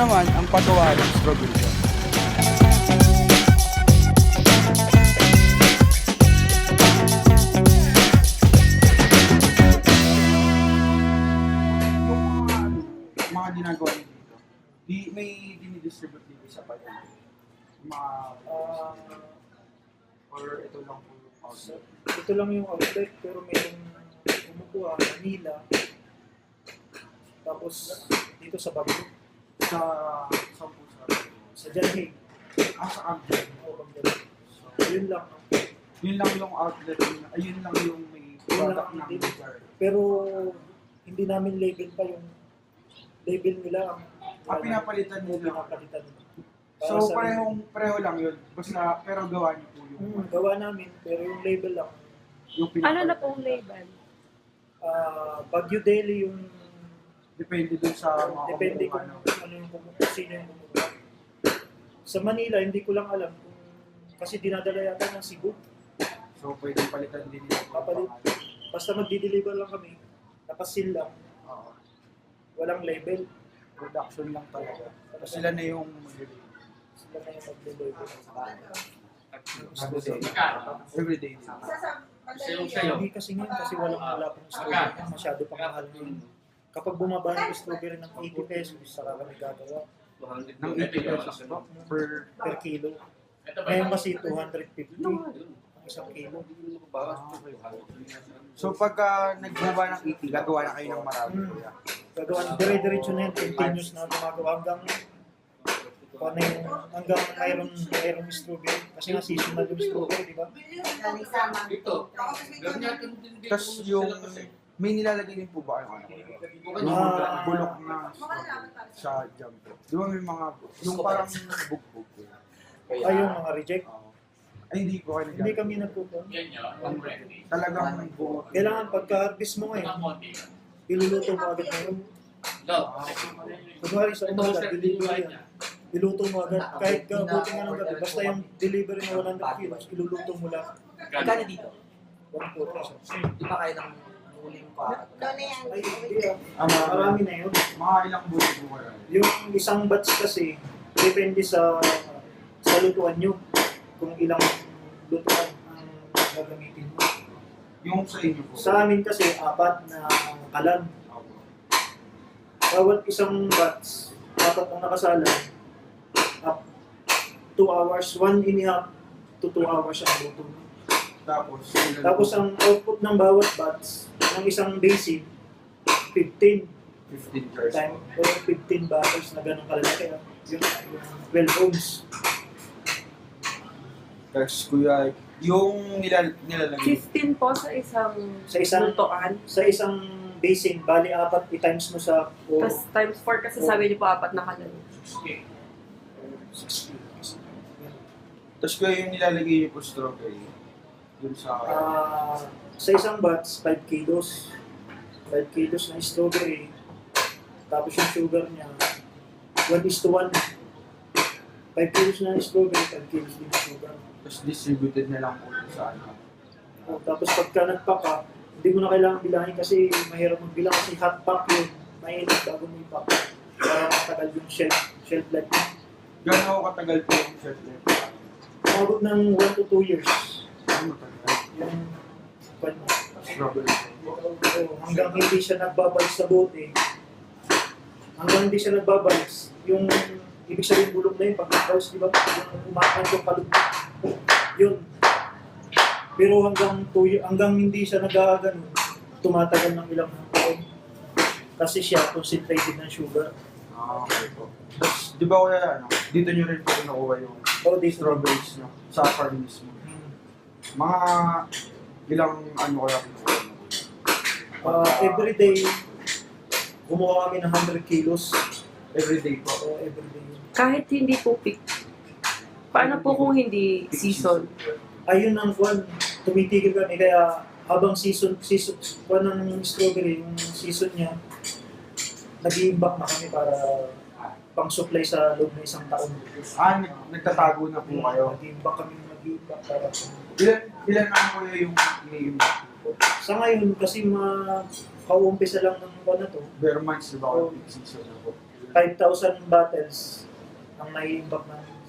naman, ang patuwalan, strawberry siya. Yung mga ginagawa niyo dito, may dinidistribute dito sa pagkain. Mga, or ito lang po yung outlet. Ito lang yung outlet, pero mayroong kumukuha, Manila. Tapos dito sa Baguio, Sa po sa Janhay. sa outlet. Oo, Bangladesh. So, yun lang. Yun lang yung outlet, ayun lang yung may product ng lugar. Pero hindi namin label pa yung label nila. Pinapalitan Yung nila. pinapalitan nila. So pareho lang yun. Basta pero gawa niyo po yung Gawa namin, pero yung label lang. yung Ano na pinapalitan. pong label? Baguio Daily yung Depende dun sa mga depende kung kung ano yung sino yung kumukuha. Sa Manila, hindi ko lang alam kung kasi dinadala yata ng Cebu. So pwedeng palitan din nila. Papalit. Basta magdi-deliver lang kami. Nakasil lang. Oo. Walang label. Production lang talaga. Tapos sila na yung Sila na yung mag-deliver. everyday. Hindi kasi ngayon kasi wala pong strawberry. Masyado pang mahal ngayon. Kapag bumaba yung strawberry ng 80 pesos, saka kami gagawa Ng 80 pesos po per per kilo. Ngayon kasi 250 ang isang kilo. So pagka naggawa ng 80, gagawa na kayo ng marami. Gagawa, dire-diretso na yan, continuous na gumagawa hanggang hanggang mayroong strawberry. Kasi nga seasonal yung strawberry, di ba? Tapos yung may nilalagay din po ba ano? Bulok na sa jam po. Di ba may mga, yung parang bugbog po. Ay, yung mga reject. Ay hindi po kayo Hindi nag kami nagpupong. Talagang buo. Kailangan pagka-harvest mo ngayon, iluluto mo agad ngayon. Kunwari sa umaga, delivery yan. Iluto mo agad. Kahit buti nga ng gabi, basta yung delivery na 100 kilos, iluluto mo lang. Magkano dito? 140. Di ba kayo ng huling pa? Ay, hindi ah. Marami na yun. Mga ilang buwan po kayo. Yung isang batch kasi, depende sa lutuan nyo. Kung ilang lutuan ang gagamitin mo. Yung sa inyo po. Sa amin kasi, 4 na kalan. Bawat isang batch, 4 ang nakasalan. 2 hours, 1.5 to 2 hours ang luto. Tapos ang output ng bawat batch, ng isang basic, 15 15 cars. time o 15 bottles na ganun kalalaki. Yung 12 ounce. Tapos kuya, yung nilalagay. 15 po sa isang Sa isang lutoan. sa isang basin, bali 4 i-times mo sa Tapos times 4 kasi sabi niyo po 4 na kalan. 60. Tapos kuya, yung nilalagay niyo po strawberry. Dun sa... Sa isang batch, 5 kilos. 5 kilos na strawberry. Tapos yung sugar niya, 1:1. 5 kilos na strawberry, 5 kilos din yung sugar. Tapos distributed na lang po sa ano. Tapos pagka nag-pack ka, hindi mo na kailangan bilangin kasi mahirap magbilang kasi hot pack yun. Mainit bago mo i-pack. Para matagal yung shelf life niya. Gano'n ako katagal po yung shelf life? Umabot ng 1 to 2 years. Ano matagal? Yung pan mo. Strawberry. Hanggang hindi siya nagbabalik sa bote. Hanggang hindi siya nagbabalik. Yung ibig sabihin bulok na yun, pag nag-house, di ba? Yung umakan yung kalugtong. Yun. Pero hanggang hindi siya nag-ganun, tumatagal ng ilang taon. Kasi siya concentrated ng sugar. Okay po. Tapos, di ba kuya, ano, dito nyo rin po nakuha yung strawberries nyo sa farm mismo. Mga ilang ano kaya kinukuha nyo? Everyday, kumuha kami ng 100 kilos. Everyday po. Everyday. Kahit hindi po peak. Paano po kung hindi season? Ayun ang kwan, tumitigil kami. Kaya habang season kwan ng strawberry, yung season niya, nag-i-imbak na kami para pang-supply sa loob ng isang taon. Nagtatago na po kayo. Nag-i-imbak para Ilan na kuya yung ini-imbak po? sa ngayon, kasi kauumpisa lang ng kwan na to. Bare months, di ba? Season na po. 5,000 bottles ang nai-imbak namin.